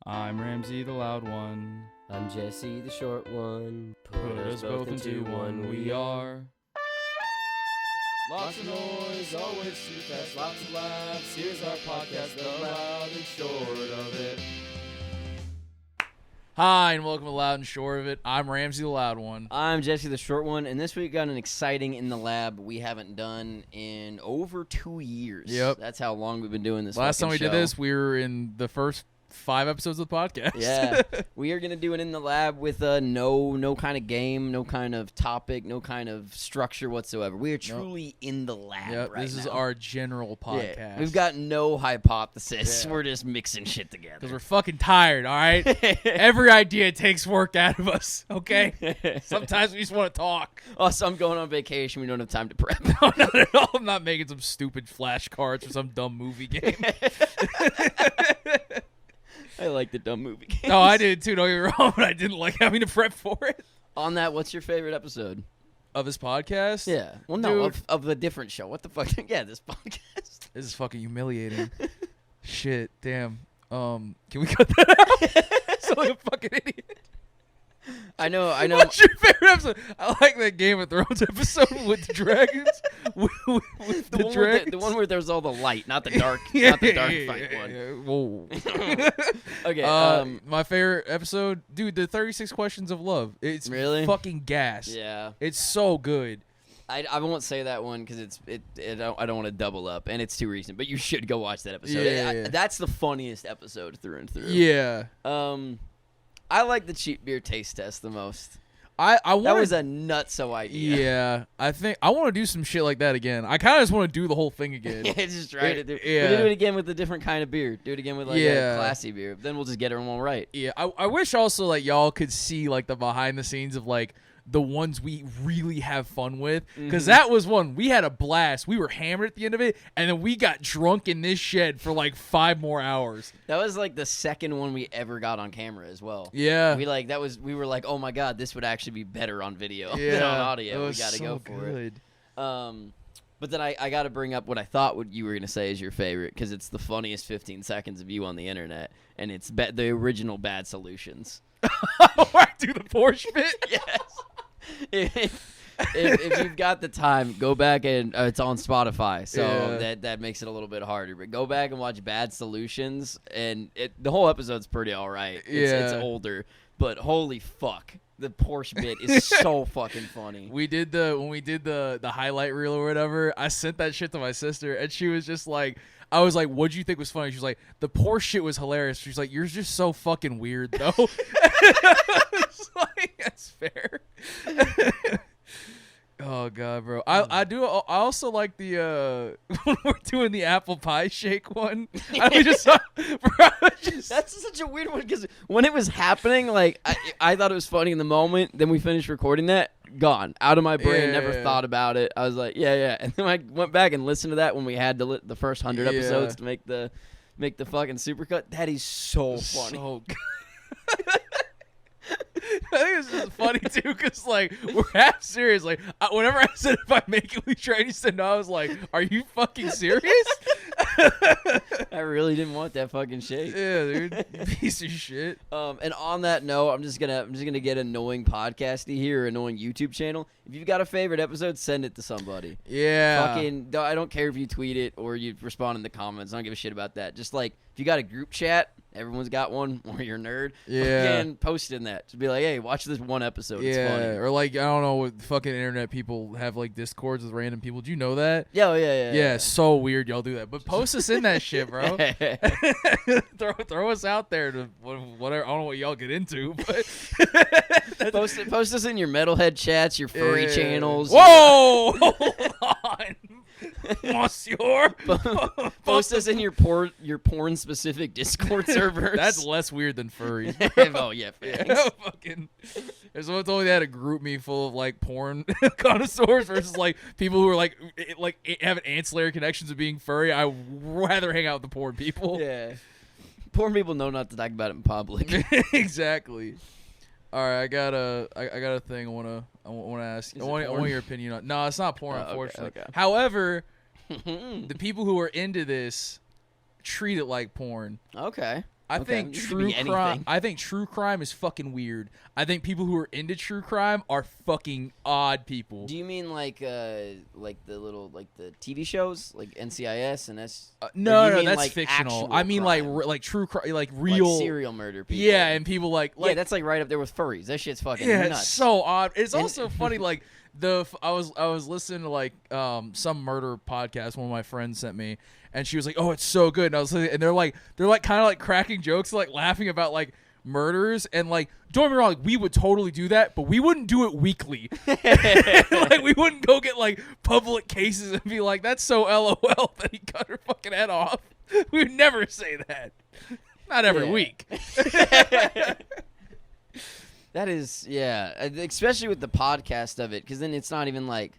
I'm Ramsey, the loud one. I'm Jesse, the short one. Put us both into one, we are. Lots of noise, always too fast, lots of laughs. Here's our podcast, the loud and short of it. Hi, and welcome to Loud and Short of It. I'm Ramsey, the loud one. I'm Jesse, the short one, and this week got an exciting In the Lab we haven't done in over 2 years. Yep. That's how long we've been doing this. Last time we show. did this, we were in the first 5 episodes of the podcast. Yeah. We are going to do an In the Lab with no kind of game, no kind of topic, no kind of structure whatsoever. We are truly in the lab Yep, right this now. is our general podcast. Yeah. We've got no hypothesis. Yeah. We're just mixing shit together. Because we're fucking tired, all right? Every idea takes work out of us, okay? Sometimes we just want to talk. Also, I'm going on vacation. We don't have time to prep. No, not at all. I'm not making some stupid flashcards for some dumb movie game. I like the dumb movie games. No, I did too. Don't get me wrong, but I didn't like having to prep for it. On that, what's your favorite episode? Of this podcast? Yeah. Well, no, Dude. of a different show. What the fuck? Yeah, this podcast. This is fucking humiliating. Shit, damn. Can we cut that out? Sound like a fucking idiot. I know. What's your favorite episode? I like that Game of Thrones episode with the dragons. with the dragons. The one where there's all the light, not the dark, Yeah, not the dark yeah, fight yeah, one. yeah. Whoa. Okay. My favorite episode, dude, the 36 Questions of Love. It's Really? fucking gas. Yeah. It's so good. I won't say that one because I don't want to double up, and it's too recent. But you should go watch that episode. Yeah. That's the funniest episode through and through. Yeah. I like the cheap beer taste test the most. I That want was a nutso idea. Yeah, I think I want to do some shit like that again. I kind of just want to do the whole thing again. Yeah, just try to do. Yeah. We do it again with a different kind of beer. Do it again with like a classy beer. Then we'll just get everyone right. Yeah, I wish also like y'all could see like the behind the scenes of like the ones we really have fun with, because that was one we had a blast. We were hammered at the end of it, and then we got drunk in this shed for like 5 more hours. That was like the second one we ever got on camera as well. Yeah, We were like, oh my god, this would actually be better on video yeah, than on audio. it We got to so go for good. it. But then I got to bring up what I thought you were gonna say is your favorite, because it's the funniest 15 seconds of you on the internet, and it's the original Bad Solutions. I do the Porsche bit. Yes. If you've got the time, go back and it's on Spotify, so that makes it a little bit harder. But go back and watch Bad Solutions, and the whole episode's pretty all right. It's older, but holy fuck, the Porsche bit is so fucking funny. When we did the highlight reel or whatever, I sent that shit to my sister, and she was just like, I was like, what'd you think was funny? She was like, the Porsche shit was hilarious. She's like, you're just so fucking weird, though. It's like, that's fair. Oh, God, bro. I also like the, when we're doing the apple pie shake one. That's such a weird one, because when it was happening, like, I thought it was funny in the moment. Then we finished recording that. Gone out of my brain. Never thought about it. I was like, yeah. And then I went back and listened to that when we had the first 100 episodes to make the fucking supercut. That is so funny. So good. I think it's just funny too, because like we're half serious. Like whenever I said if I make it, we try, and he said no. I was like, "Are you fucking serious?" I really didn't want that fucking shake. Yeah, dude, piece of shit. And on that note, I'm just gonna get annoying podcasty here, or annoying YouTube channel. If you've got a favorite episode, send it to somebody. Yeah. I don't care if you tweet it or you respond in the comments. I don't give a shit about that. Just like if you got a group chat, everyone's got one, or you're a nerd. Yeah. And post in that. Just be like, hey, watch this one episode. It's funny. Or like I don't know what fucking internet people have like discords with random people. Do you know that? Yeah. So weird y'all do that. But post us in that shit, bro. throw us out there to whatever. I don't know what y'all get into, but post us in your metalhead chats, your furry channels. Whoa! Hold on. Monsieur. Post us in your porn specific Discord servers. That's less weird than furries. Oh yeah, fucking. If someone told me they had a group me full of like porn connoisseurs versus like people who are like having ancillary connections of being furry, I would rather hang out with the porn people. Yeah, porn people know not to talk about it in public. Exactly. All right, I got a thing I wanna ask. I want your opinion on. No, it's not porn, unfortunately. Okay. However, the people who are into this treat it like porn. Okay. I Okay, think it could true be crime. anything. I think true crime is fucking weird. I think people who are into true crime are fucking odd people. Do you mean like the little like the TV shows like NCIS and S? No, mean, that's like, fictional. actual I mean crime? like true crime, like real like serial murder people. Yeah, and people like yeah, that's like right up there with furries. That shit's fucking yeah, nuts. it's so odd. It's also funny like I was listening to like some murder podcast one of my friends sent me, and she was like, "Oh, it's so good." And I was listening, and they're like kind of like cracking jokes, like laughing about like murders, and like don't get me wrong, like, we would totally do that, but we wouldn't do it weekly. Like we wouldn't go get like public cases and be like, "That's so LOL that he cut her fucking head off." We would never say that. Not every week. That is, yeah, especially with the podcast of it, because then it's not even like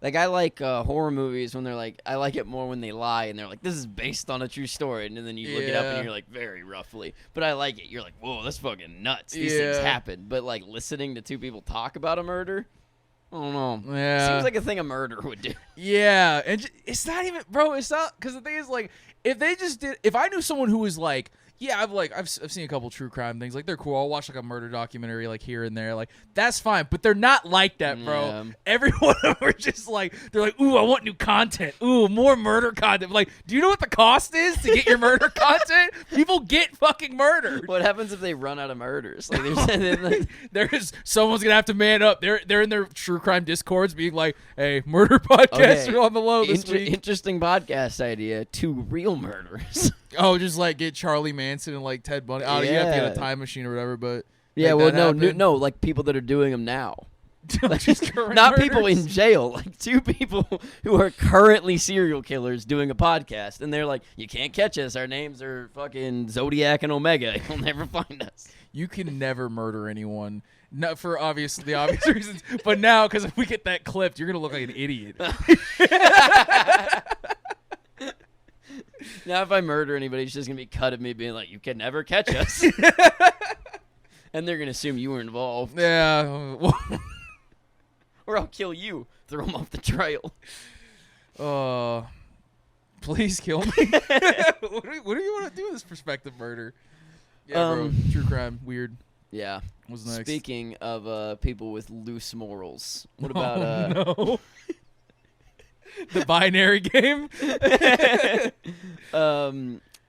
I like horror movies when they're like, I like it more when they lie and they're like, this is based on a true story, and then you look it up and you're like, very roughly, but I like it. You're like, whoa, that's fucking nuts. These things happen. But like listening to two people talk about a murder, I don't know. Yeah, seems like a thing a murder would do. Yeah, and it's not even, bro. It's not, because the thing is, like, if I knew someone who was like, yeah, I've seen a couple true crime things, like they're cool. I'll watch like a murder documentary like here and there, like that's fine. But they're not like that, bro. Yeah. Every one of them are just like, they're like, ooh, I want new content. Ooh, more murder content. Like, do you know what the cost is to get your murder content? People get fucking murdered. What happens if they run out of murders? Like, someone's gonna have to man up. They're in their true crime discords, being like, hey, murder podcasts are on the low this week. Interesting podcast idea. 2 real murders. Oh, just like get Charlie Manson and like Ted Bundy. Oh, you have to get a time machine or whatever, but yeah, well, no, like people that are doing them now. Like, just current not murders? people in jail, like 2 people who are currently serial killers doing a podcast, and they're like, you can't catch us. Our names are fucking Zodiac and Omega. You'll never find us. You can never murder anyone. Not for the obvious reasons, but now because if we get that clipped, you're gonna look like an idiot. Now, if I murder anybody, it's just going to be cut of me being like, you can never catch us. And they're going to assume you were involved. Yeah. Or I'll kill you. Throw them off the trail. Please kill me. What do you want to do with this prospective murder? Yeah, bro. True crime. Weird. Yeah. What's next? Speaking of people with loose morals, what about... no. The binary game.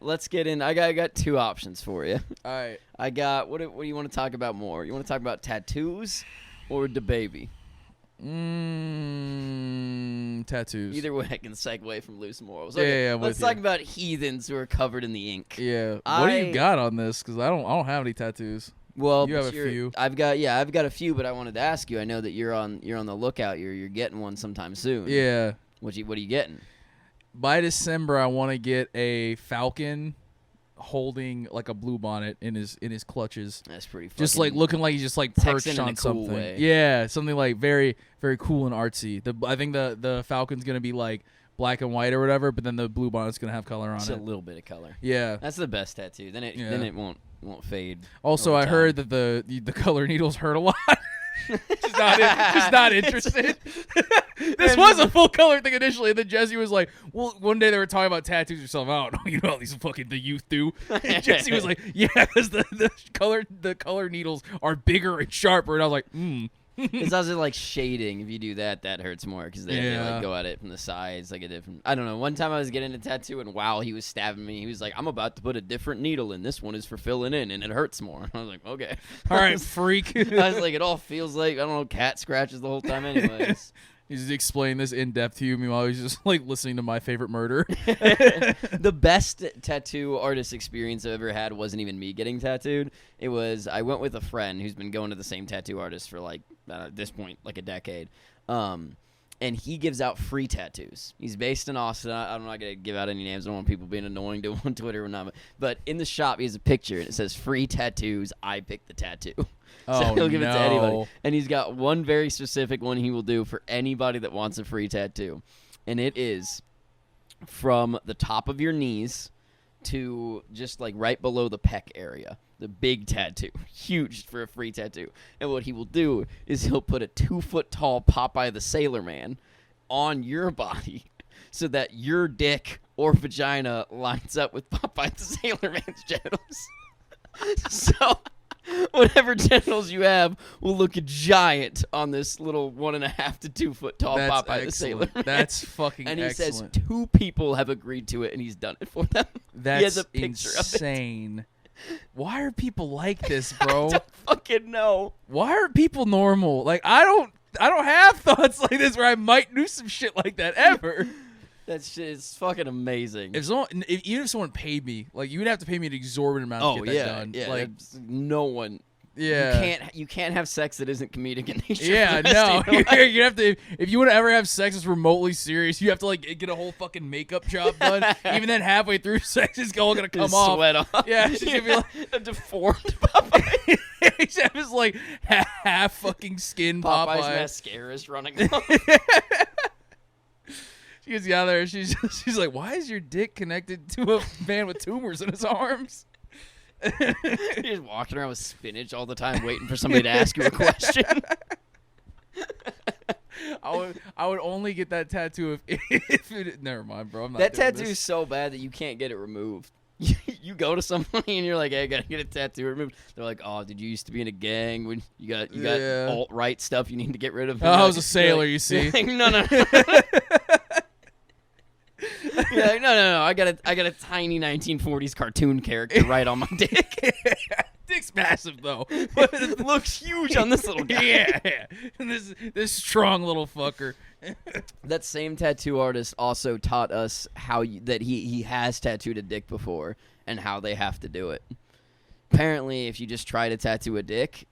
Let's get in. I got 2 options for you. All right. I got what do you want to talk about more? You want to talk about tattoos or DaBaby? Tattoos. Either way, I can segue from loose morals. Yeah, Okay, yeah, let's talk about heathens who are covered in the ink. Yeah. What do you got on this? Because I don't have any tattoos. Well, you have a few. I've got a few, but I wanted to ask you. I know that you're on the lookout. You're getting one sometime soon. Yeah. What are you getting? By December, I want to get a falcon holding like a blue bonnet in his clutches. That's pretty fucking... Just like looking like he's just like perched on something. Cool way. Yeah, something like very, very cool and artsy. I think the falcon's gonna be like black and white or whatever, but then the blue bonnet's gonna have color on it. Just a little bit of color. Yeah. That's the best tattoo. Then it won't fade. Also, I heard that the color needles hurt a lot. just not interested. This was a full color thing initially, and then Jesse was like, "Well, one day they were talking about tattoos or something. I don't know, you know how these fucking the youth do." And Jesse was like, "Yeah, because the color needles are bigger and sharper." And I was like, It's also like shading. If you do that hurts more because they like go at it from the sides, like a different. I don't know. One time I was getting a tattoo, and while he was stabbing me, he was like, "I'm about to put a different needle in. This one is for filling in, and it hurts more." I was like, "Okay, all right, freak." I was like, "It all feels like I don't know, cat scratches the whole time, anyways." He's explaining this in depth to you. Meanwhile, he's just like listening to My Favorite Murder. The best tattoo artist experience I've ever had wasn't even me getting tattooed. It was I went with a friend who's been going to the same tattoo artist for like at this point like a decade, and he gives out free tattoos. He's based in Austin. I'm not gonna give out any names. I don't want people being annoying to him on Twitter or not. But in the shop, he has a picture and it says "free tattoos. I picked the tattoo." So he'll give it to anybody. And he's got one very specific one he will do for anybody that wants a free tattoo. And it is from the top of your knees to just like right below the pec area. The big tattoo. Huge for a free tattoo. And what he will do is he'll put a 2-foot-tall Popeye the Sailor Man on your body so that your dick or vagina lines up with Popeye the Sailor Man's genitals. So whatever genitals you have will look giant on this little 1.5 to 2 foot tall Popeye the Sailor Man. That's fucking and he excellent. says 2 people have agreed to it, and he's done it for them. That's he has a picture insane. Why are people like this, I bro? don't fucking know. Why are people normal? Like I don't have thoughts like this where I might do some shit like that ever. That shit is fucking amazing. Even if someone paid me, like you would have to pay me an exorbitant amount to get that done. Yeah, like no one. yeah, you can't have sex that isn't comedic in nature. yeah, for the rest no. of your life. You have to if you want to ever have sex that's remotely serious, you have to like get a whole fucking makeup job done. Even then, halfway through sex, it's all gonna come Just off. sweat off. Yeah, it's just gonna be like a deformed Popeye. except it's like half fucking skin Popeye's Popeye. mascara is running off. She gets out there and she's like, why is your dick connected to a man with tumors in his arms? You're just walking around with spinach all the time, waiting for somebody to ask you a question. I would only get that tattoo if it, never mind, bro. I'm not That doing tattoo this. is so bad that you can't get it removed. You go to somebody and you're like, hey, I gotta get a tattoo removed. They're like, oh, did you used to be in a gang? When you got Yeah. alt-right stuff you need to get rid of? Oh, I was a sailor, you see. Like, no. You're like, no. I got a tiny 1940s cartoon character right on my dick. Dick's massive though. But it looks huge on this little guy. Yeah. And this strong little fucker. That same tattoo artist also taught us that he has tattooed a dick before and how they have to do it. Apparently, if you just try to tattoo a dick,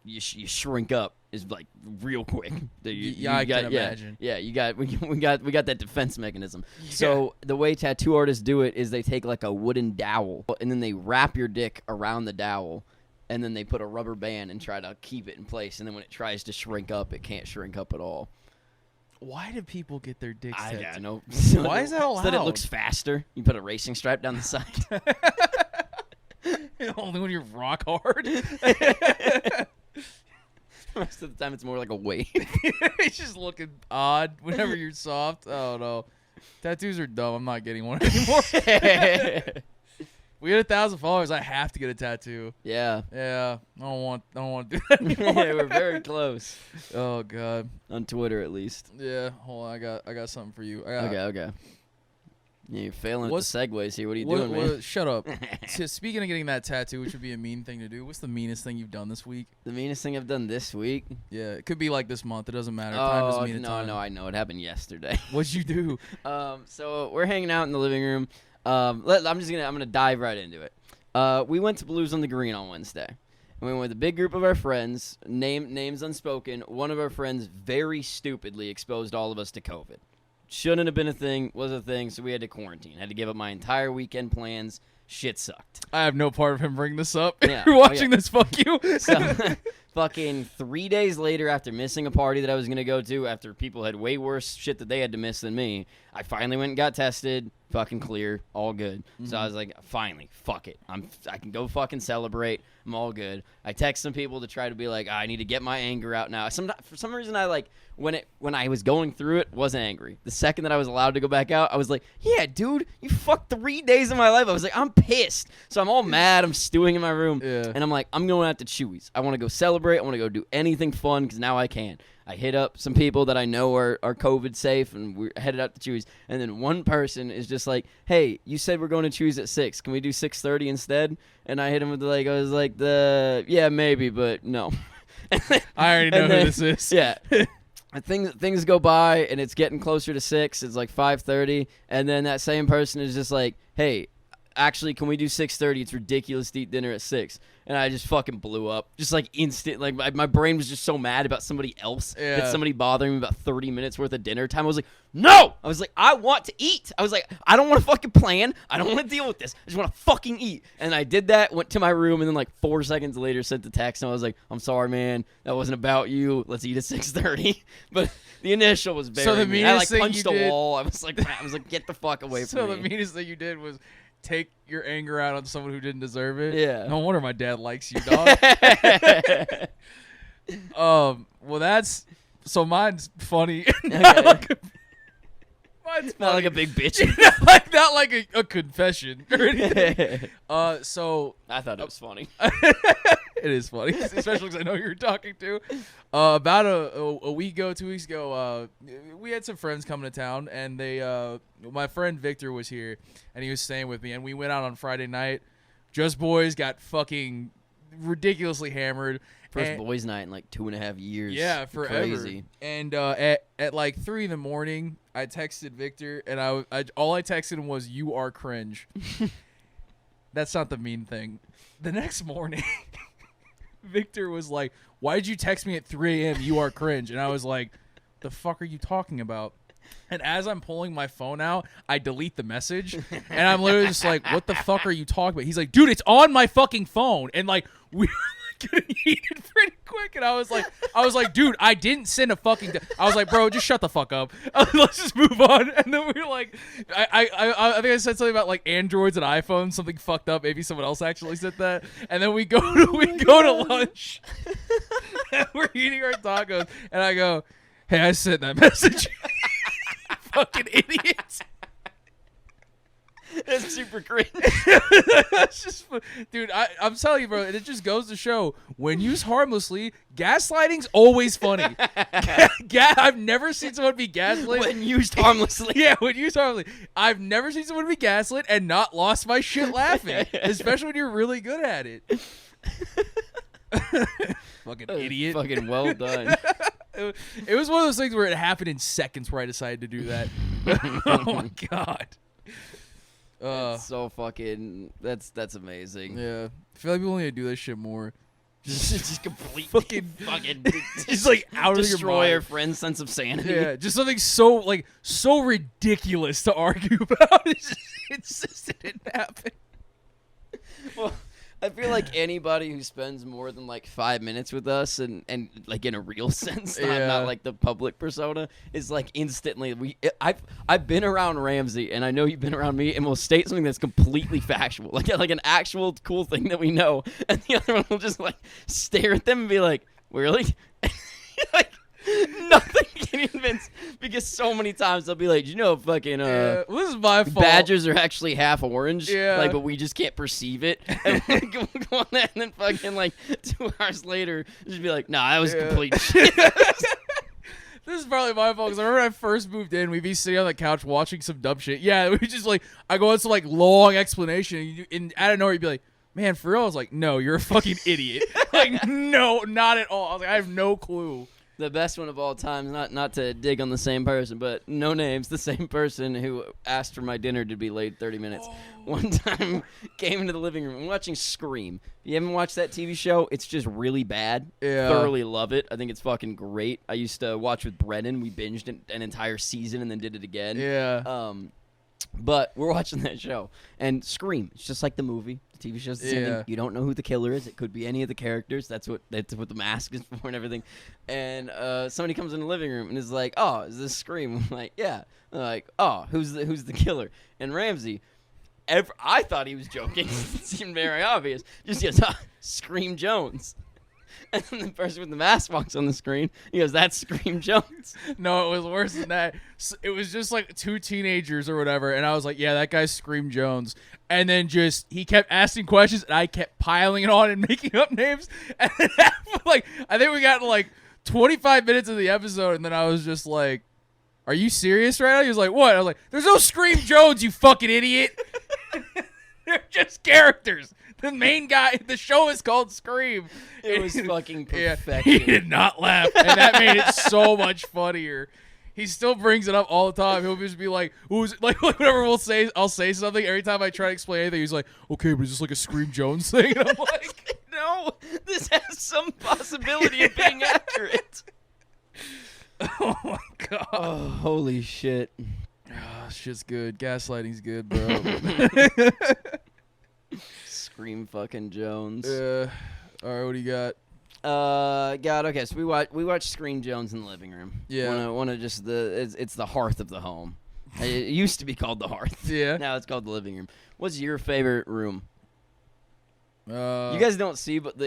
you shrink up is like real quick. I can imagine. Yeah, we got that defense mechanism. Yeah. So the way tattoo artists do it is they take like a wooden dowel and then they wrap your dick around the dowel. And then they put a rubber band and try to keep it in place. And then when it tries to shrink up, it can't shrink up at all. Why do people get their dicks tattooed? Yeah, no. Why is that allowed? So that it looks faster. You put a racing stripe down the side. Only when you're rock hard. Most of the time, it's more like a wave. It's just looking odd whenever you're soft. Oh no, tattoos are dumb. I'm not getting one anymore. We had 1,000 followers. I have to get a tattoo. Yeah. I don't want to do that anymore. Yeah, we're very close. Oh god. On Twitter, at least. Yeah. Hold on. I got something for you. Okay. Yeah, you're failing at the segues here. What are you doing, man? Shut up. So, speaking of getting that tattoo, which would be a mean thing to do, what's the meanest thing you've done this week? The meanest thing I've done this week? Yeah, it could be like this month. It doesn't matter. Time doesn't mean a ton. No, I know. It happened yesterday. What'd you do? So we're hanging out in the living room. I'm gonna dive right into it. We went to Blues on the Green on Wednesday. And we went with a big group of our friends, names unspoken. One of our friends very stupidly exposed all of us to COVID. Shouldn't have been a thing, was a thing, so we had to quarantine. Had to give up my entire weekend plans. Shit sucked. I have no part of him bringing this up. Yeah. If you're watching this, fuck you. So, fucking 3 days later, after missing a party that I was going to go to, after people had way worse shit that they had to miss than me, I finally went and got tested. Fucking clear. All good. Mm-hmm. So I was like, finally, fuck it. I can go fucking celebrate. I'm all good. I text some people to try to be like, I need to get my anger out now. For some reason, I like, when I was going through it, wasn't angry. The second that I was allowed to go back out, I was like, yeah, dude, you fucked 3 days of my life. I was like, I'm pissed. So I'm all mad. I'm stewing in my room. Yeah. And I'm like, I'm going out to Chewy's. I want to go celebrate. I want to go do anything fun because now I can. I hit up some people that I know are COVID safe, and we're headed out to Chewy's. And then one person is just like, hey, you said we're going to Chewy's at 6. Can we do 6:30 instead? And I hit him with I was like, yeah, maybe, but no. I already know who this is. Yeah. Things go by, and it's getting closer to 6. It's like 5:30. And then that same person is just like, hey, actually, can we do 6:30? It's ridiculous to eat dinner at 6. And I just fucking blew up. Just like instant. Like my brain was just so mad about somebody else. Yeah. That somebody bothering me about 30 minutes worth of dinner time. I was like, no! I was like, I want to eat. I was like, I don't want to fucking plan. I don't want to deal with this. I just want to fucking eat. And I did that, went to my room, and then like 4 seconds later sent the text. And I was like, I'm sorry, man. That wasn't about you. Let's eat at 6:30. But the initial was very So the mean. I like thing punched you a did- wall. I was like, get the fuck away from me. So the meanest thing you did was take your anger out on someone who didn't deserve it. Yeah. No wonder my dad likes you, dog. Well, so mine's funny. Okay. Mine's Not like funny. a big bitch. not like a confession or anything. So I thought it was funny. it is funny, especially because I know who you're talking to. About a week ago, 2 weeks ago, we had some friends coming to town, and my friend Victor was here, and he was staying with me, and we went out on Friday night. Just boys, got fucking ridiculously hammered. First boys' night in like 2.5 years. Yeah, forever. Crazy. And at like 3 a.m, I texted Victor, and all I texted him was, "You are cringe." That's not the mean thing. The next morning, Victor was like, "Why did you text me at 3 a.m.? You are cringe." And I was like, "The fuck are you talking about?" And as I'm pulling my phone out, I delete the message, and I'm literally just like, "What the fuck are you talking about?" He's like, "Dude, it's on my fucking phone." And like we getting heated pretty quick, and I was like, "Dude, I didn't send a fucking." I was like, "Bro, just shut the fuck up. Let's just move on." And then we were like, I think I said something about like Androids and iPhones, something fucked up. Maybe someone else actually said that. And then we go to lunch, and we're eating our tacos, and I go, "Hey, I sent that message." Fucking idiot. That's super cringe. That's just, dude, I'm telling you, bro, and it just goes to show, when used harmlessly, gaslighting's always funny. I've never seen someone be gaslit. When used harmlessly. Yeah, when used harmlessly. I've never seen someone be gaslit and not lost my shit laughing, especially when you're really good at it. Fucking idiot. Fucking well done. It was one of those things where it happened in seconds where I decided to do that. Oh my god. That's so fucking. That's amazing. Yeah, I feel like people need to do this shit more. Just completely fucking just like out of your destroy mind. our friend's sense of sanity. Yeah, just something so ridiculous to argue about. It just didn't happen. Well, I feel like anybody who spends more than like 5 minutes with us and like in a real sense, not like the public persona, is like instantly I've been around Ramsey, and I know you've been around me, and we'll state something that's completely factual, like an actual cool thing that we know, and the other one will just like stare at them and be like, "Really?" Like nothing can convince, because so many times they'll be like, "You know, fucking Well, this is my fault. badgers are actually half orange, Yeah. like, but we just can't perceive it." And we'll go on that, and then fucking like 2 hours later, just be like, "Nah, that was complete shit." This is probably my fault, because I remember when I first moved in, we'd be sitting on the couch watching some dumb shit. Yeah, we just like, I go into like long explanation, and out of nowhere you'd be like, "Man, for real?" I was like, "No, you're a fucking idiot." Like, no, not at all. I was like, I have no clue. The best one of all time, not to dig on the same person, but no names, the same person who asked for my dinner to be late 30 minutes. Oh. One time came into the living room. I'm watching Scream. If you haven't watched that TV show, it's just really bad. Yeah. Thoroughly love it. I think it's fucking great. I used to watch with Brennan. We binged an entire season and then did it again. Yeah. But we're watching that show, and Scream, it's just like the movie. The TV show's the same thing. You don't know who the killer is. It could be any of the characters. That's what the mask is for and everything. And somebody comes in the living room and is like, "Oh, is this Scream?" I'm like, "Yeah." They're like, "Oh, who's the killer?" And Ramsey, I thought he was joking. It seemed very obvious. Just goes, "Scream Jones." And then the person with the mask walks on the screen. He goes, "That's Scream Jones." No, it was worse than that. It was just like 2 teenagers or whatever, and I was like, "Yeah, that guy's Scream Jones." And then he kept asking questions, and I kept piling it on and making up names. And then like, I think we got to like 25 minutes of the episode, and then I was just like, "Are you serious right now?" He was like, "What?" I was like, "There's no Scream Jones, you fucking idiot." They're just characters. The main guy, the show is called Scream. It was fucking perfection. Yeah, he did not laugh, and that made it so much funnier. He still brings it up all the time. He'll just be like, "Who's like whenever I'll say something. Every time I try to explain anything, he's like, "Okay, but is this like a Scream Jones thing?" And I'm like, "No, this has some possibility of being accurate." Oh my god! Oh, holy shit! Oh, shit's good. Gaslighting's good, bro. Scream fucking Jones. All right, what do you got? God. Okay, so we watched Scream Jones in the living room. Yeah. One of just it's the hearth of the home. It used to be called the hearth. Yeah. Now it's called the living room. What's your favorite room? You guys don't see, but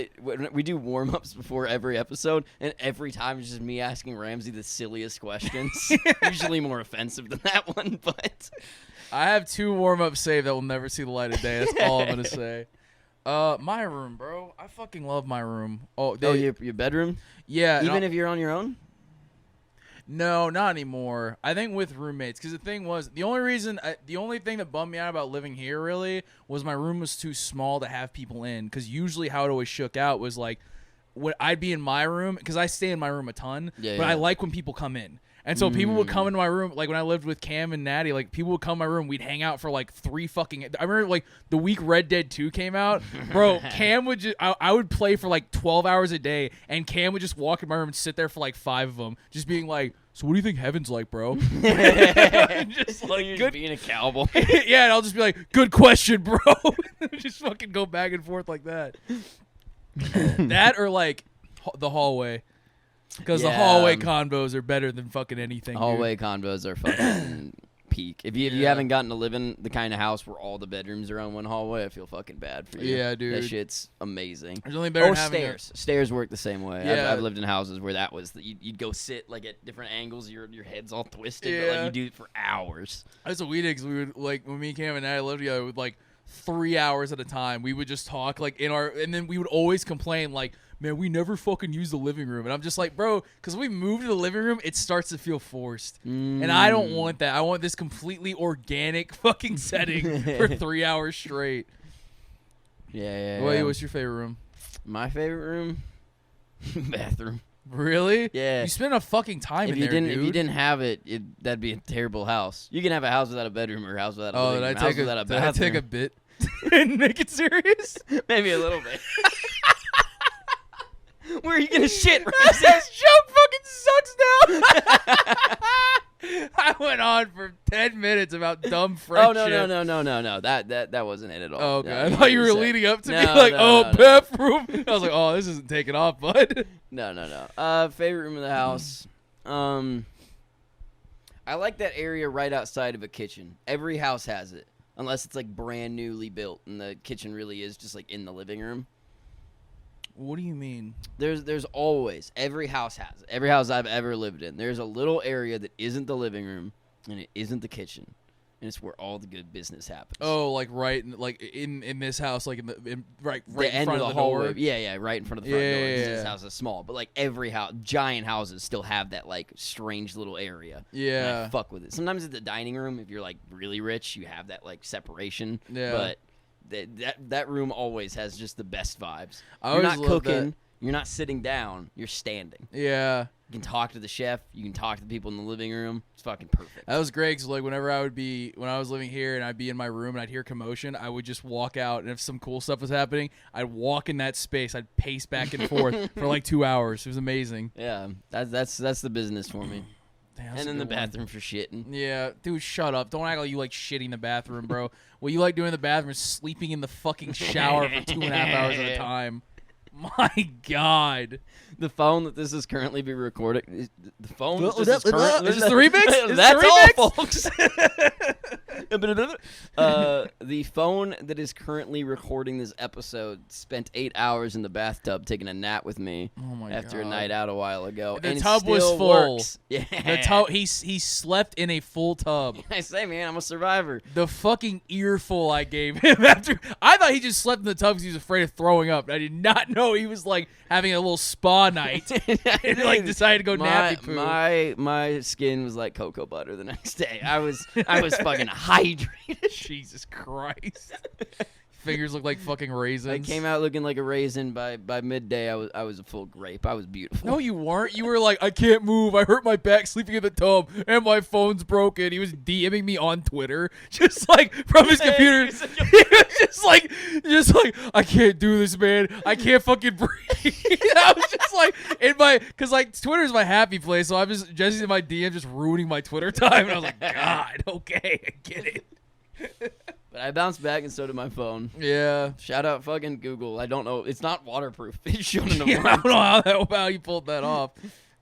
we do warm-ups before every episode, and every time it's just me asking Ramsey the silliest questions. Usually more offensive than that one, but... I have 2 warm-ups saved that will never see the light of day. That's all I'm going to say. My room, bro. I fucking love my room. Your bedroom? Yeah. Even if you're on your own? No, not anymore. I think with roommates, because the thing was, the only thing that bummed me out about living here really was my room was too small to have people in. Because usually how it always shook out was like, when I'd be in my room, because I stay in my room a ton, but I like when people come in. And so people would come into my room, like when I lived with Cam and Natty, like people would come in my room, we'd hang out for like 3 fucking... I remember like the week Red Dead 2 came out, bro, Cam would just... I would play for like 12 hours a day, and Cam would just walk in my room and sit there for like 5 of them, just being like, so what do you think heaven's like, bro? Just like you're just being a cowboy. Yeah, and I'll just be like, good question, bro. Just fucking go back and forth like that. That or like the hallway. Because the hallway convos are better than fucking anything. Hallway convos are fucking peak. If you haven't gotten to live in the kind of house where all the bedrooms are on one hallway, I feel fucking bad for you. Yeah, dude. That shit's amazing. There's only better than stairs. Stairs work the same way. Yeah. I've lived in houses where that was you'd go sit like at different angles. Your head's all twisted, but like you do it for hours. That's what we did. Cause we would like when me, Cam, and I lived together with like 3 hours at a time. We would just talk like and then we would always complain like, man, we never fucking use the living room. And I'm just like, bro, because we moved to the living room, it starts to feel forced. And I don't want that. I want this completely organic fucking setting for 3 hours straight. Yeah. What's your favorite room? My favorite room? Bathroom. Really? Yeah. You spend a fucking time in there, dude. If you didn't have it, that'd be a terrible house. You can have a house without a bedroom or a house without a living room. Did I take a bit and make it serious? Maybe a little bit. Where are you gonna shit? This joke fucking sucks now. I went on for 10 minutes about dumb friendship. Oh no. That wasn't it at all. Oh, okay. No, I thought you were leading up to me like, bathroom. I was like, oh, this isn't taking off, bud. No. Favorite room of the house. I like that area right outside of a kitchen. Every house has it, unless it's like brand newly built and the kitchen really is just like in the living room. What do you mean? There's always, every house has it. Every house I've ever lived in, there's a little area that isn't the living room and it isn't the kitchen, and it's where all the good business happens. Oh, like right in this house, like right the in front of the hallway. door. Yeah, right in front of the front door. Yeah. This house is small, but like every house, giant houses still have that like strange little area. Yeah, and I fuck with it. Sometimes at the dining room, if you're like really rich, you have that like separation. Yeah, but that room always has just the best vibes. You're not cooking. You're not sitting down. You're standing. Yeah. You can talk to the chef. You can talk to the people in the living room. It's fucking perfect. That was great because like when I was living here and I'd be in my room and I'd hear commotion, I would just walk out, and if some cool stuff was happening, I'd walk in that space. I'd pace back and forth for like 2 hours. It was amazing. Yeah, that's the business for me. Damn, and in the bathroom for shitting. Yeah, dude, shut up. Don't act like you like shitting in the bathroom, bro. What you like doing in the bathroom is sleeping in the fucking shower for 2.5 hours at a time. My God. The phone that this is currently being recorded. The phone. Is this the remix? That's all, folks. The phone that is currently recording this episode spent 8 hours in the bathtub taking a nap with me after a night out a while ago. The and tub it was still full. Works. Yeah. The tub. He slept in a full tub. I say, man, I'm a survivor. The fucking earful I gave him after. I thought he just slept in the tub because he was afraid of throwing up. I did not know he was like having a little spa night and like decided to go nappy poo. My skin was like cocoa butter the next day. I was fucking hydrated. Jesus Christ. Fingers look like fucking raisins. I came out looking like a raisin. By midday, I was a full grape. I was beautiful. No, you weren't. You were like, I can't move. I hurt my back sleeping in the tub, and my phone's broken. He was DMing me on Twitter, just like from his computer. He was just like, I can't do this, man. I can't fucking breathe. I was just like because like Twitter's my happy place, so I'm just Jesse's in my DM, just ruining my Twitter time. And I was like, God, okay, I get it. But I bounced back, and so did my phone. Yeah. Shout out fucking Google. I don't know. It's not waterproof. It shouldn't have worked. I don't know how you pulled that off.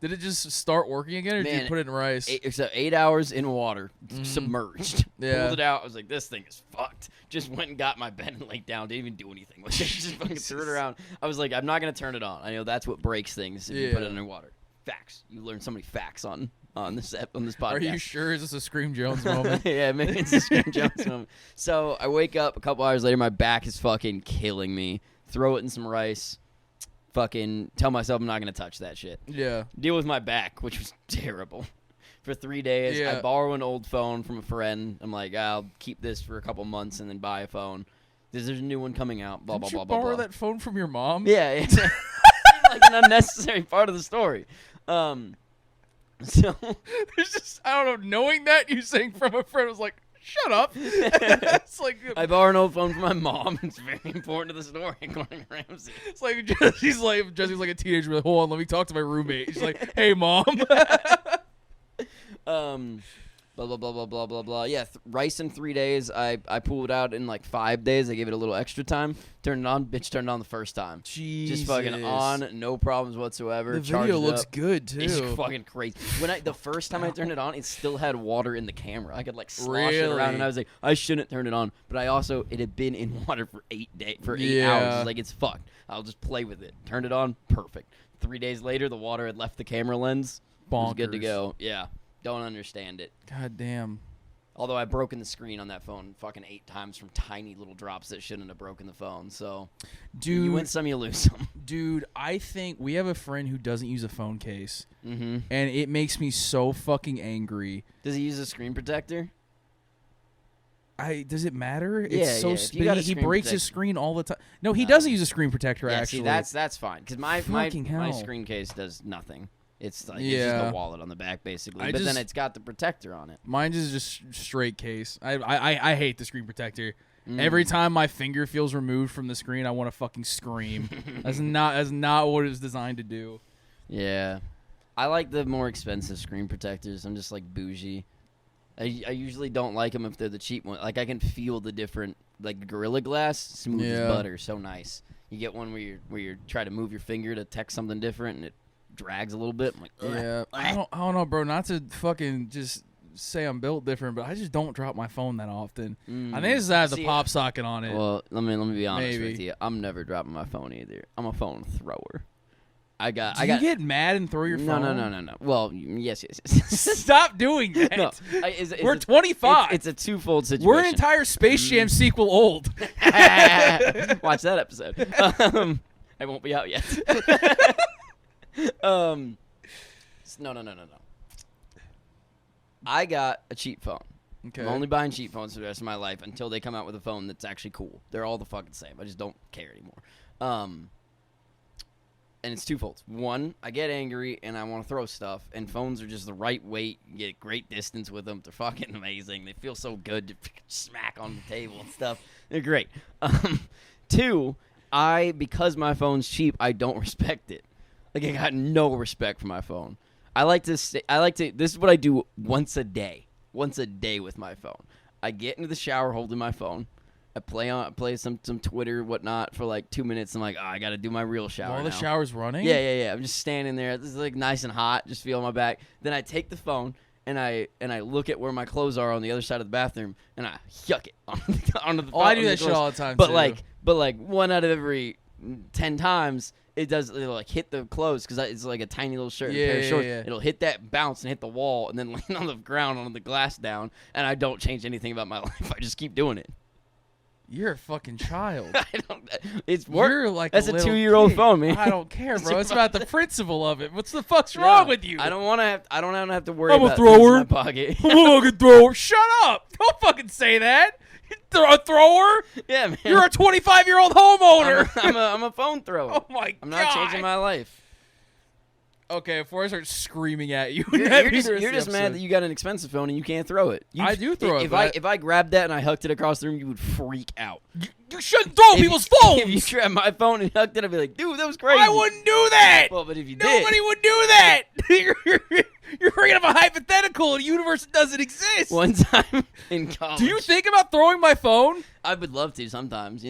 Did it just start working again, or did you put it in rice? 8 hours in water, submerged. Yeah. Pulled it out. I was like, this thing is fucked. Just went and got my bed and laid down. Didn't even do anything with it. Just fucking threw it around. I was like, I'm not going to turn it on. I know that's what breaks things if you put it underwater. Facts. You learn so many facts on this podcast. Are you sure? Is this a Scream Jones moment? Yeah, maybe it's a Scream Jones moment. So I wake up a couple hours later. My back is fucking killing me. Throw it in some rice. Fucking tell myself I'm not going to touch that shit. Yeah. Deal with my back, which was terrible. For 3 days, I borrow an old phone from a friend. I'm like, I'll keep this for a couple months and then buy a phone. There's a new one coming out. Blah, Didn't blah, you blah, blah, borrow blah. that phone from your mom? Yeah, it's like an unnecessary part of the story. So there's just, I don't know, knowing that you saying from a friend was like, shut up. It's like I borrow an old phone from my mom. It's very important to the story, according to Ramsey. It's like Jesse's like a teenager. Like, hold on, let me talk to my roommate. He's like, hey, mom. Blah blah blah blah blah blah blah. Yeah, rice in 3 days. I pulled it out in like 5 days. I gave it a little extra time. Turned it on. Bitch turned it on the first time. Jesus. Just fucking on, no problems whatsoever. The video looks good too. It's fucking crazy. The first time I turned it on, it still had water in the camera. I could like slosh it around, and I was like, I shouldn't turn it on. But it had been in water for 8 hours. I was like, it's fucked. I'll just play with it. Turned it on, perfect. 3 days later, the water had left the camera lens. Bonkers. It was good to go. Yeah. Don't understand it. God damn. Although I've broken the screen on that phone fucking 8 times from tiny little drops that shouldn't have broken the phone. So, dude, you win some, you lose some. Dude, I think we have a friend who doesn't use a phone case. Mm-hmm. And it makes me so fucking angry. Does he use a screen protector? Does it matter? Yeah, it's so he breaks his screen all the time. No, he doesn't use a screen protector, actually. See, that's fine. Because my screen case does nothing. It's like it's just a wallet on the back, basically. But then it's got the protector on it. Mine is just straight case. I hate the screen protector. Every time my finger feels removed from the screen, I want to fucking scream. That's not what it's designed to do. Yeah. I like the more expensive screen protectors. I'm just like bougie. I usually don't like them if they're the cheap one. Like I can feel the different, like Gorilla Glass, smooth as butter, so nice. You get one where you try to move your finger to text something different and it drags a little bit. I'm like, ugh. Yeah, I don't know, bro. Not to fucking just say I'm built different, but I just don't drop my phone that often. I think it's that the pop socket on it. Well, let me be honest with you. I'm never dropping my phone either. I'm a phone thrower. Do you get mad and throw your phone? No. Well, yes. Stop doing that. No, we're 25. It's a twofold situation. We're an entire Space Jam sequel old. Watch that episode. I won't be out yet. No. I got a cheap phone. Okay. I'm only buying cheap phones for the rest of my life until they come out with a phone that's actually cool. They're all the fucking same. I just don't care anymore. And it's twofold. One, I get angry and I want to throw stuff, and phones are just the right weight. You get great distance with them. They're fucking amazing. They feel so good to smack on the table and stuff. They're great. Two, because my phone's cheap, I don't respect it. Like, I got no respect for my phone. This is what I do once a day with my phone. I get into the shower holding my phone. I play some Twitter, whatnot, for like 2 minutes. I'm like, I got to do my real shower While the now. shower's running? Yeah. I'm just standing there. This is like nice and hot, just feeling my back. Then I take the phone and I look at where my clothes are on the other side of the bathroom, and I yuck it onto the. I do that shit all the time. But too. like 1 out of every 10 times, it'll like hit the clothes because it's like a tiny little shirt and a pair of shorts. Yeah. It'll hit that bounce and hit the wall and then land on the ground on the glass down, and I don't change anything about my life. I just keep doing it. You're a fucking child. It's work. You're like that's a a 2-year-old phone, man. I don't care, bro. It's about the principle of it. What's the fuck's wrong with you? I don't want to have to worry I'm about a thrower. in my pocket. I'm a fucking thrower. Shut up. Don't fucking say that. You're a thrower? Yeah, man. You're a 25-year-old homeowner. I'm a phone thrower. Oh my God. I'm not changing my life. Okay, before I start screaming at you, you're just mad that you got an expensive phone and you can't throw it. I do throw it. If I grabbed that and I hucked it across the room, you would freak out. You shouldn't throw people's phones. If you grabbed my phone and hucked it, I'd be like, dude, that was crazy. I wouldn't do that. Well, but if you did, nobody would do that. You're bringing up a hypothetical in a universe that doesn't exist. One time in college. Do you think about throwing my phone? I would love to sometimes,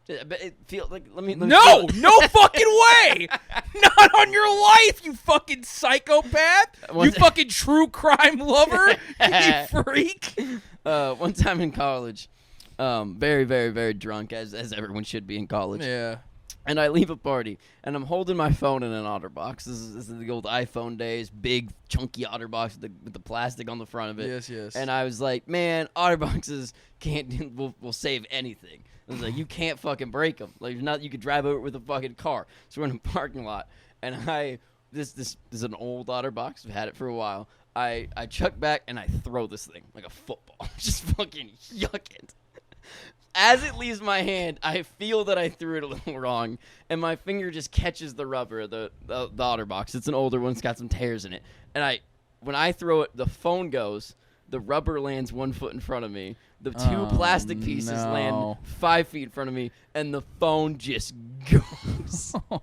But it feels like let me No fucking way! Not on your life, you fucking psychopath! You fucking true crime lover! You freak! One time in college, very, very, very drunk, as everyone should be in college. Yeah. And I leave a party, and I'm holding my phone in an OtterBox. This is the old iPhone days, big, chunky OtterBox with the plastic on the front of it. Yes, yes. And I was like, man, OtterBoxes will save anything. I was like, you can't fucking break them. Like, you could drive over it with a fucking car. So we're in a parking lot, and this is an old OtterBox. I've had it for a while. I chuck back, and I throw this thing like a football. Just fucking yuck it. As it leaves my hand, I feel that I threw it a little wrong, and my finger just catches the rubber of the OtterBox. It's an older one. It's got some tears in it. And when I throw it, the phone goes. The rubber lands 1 foot in front of me. The two plastic pieces land 5 feet in front of me, and the phone just goes. Oh,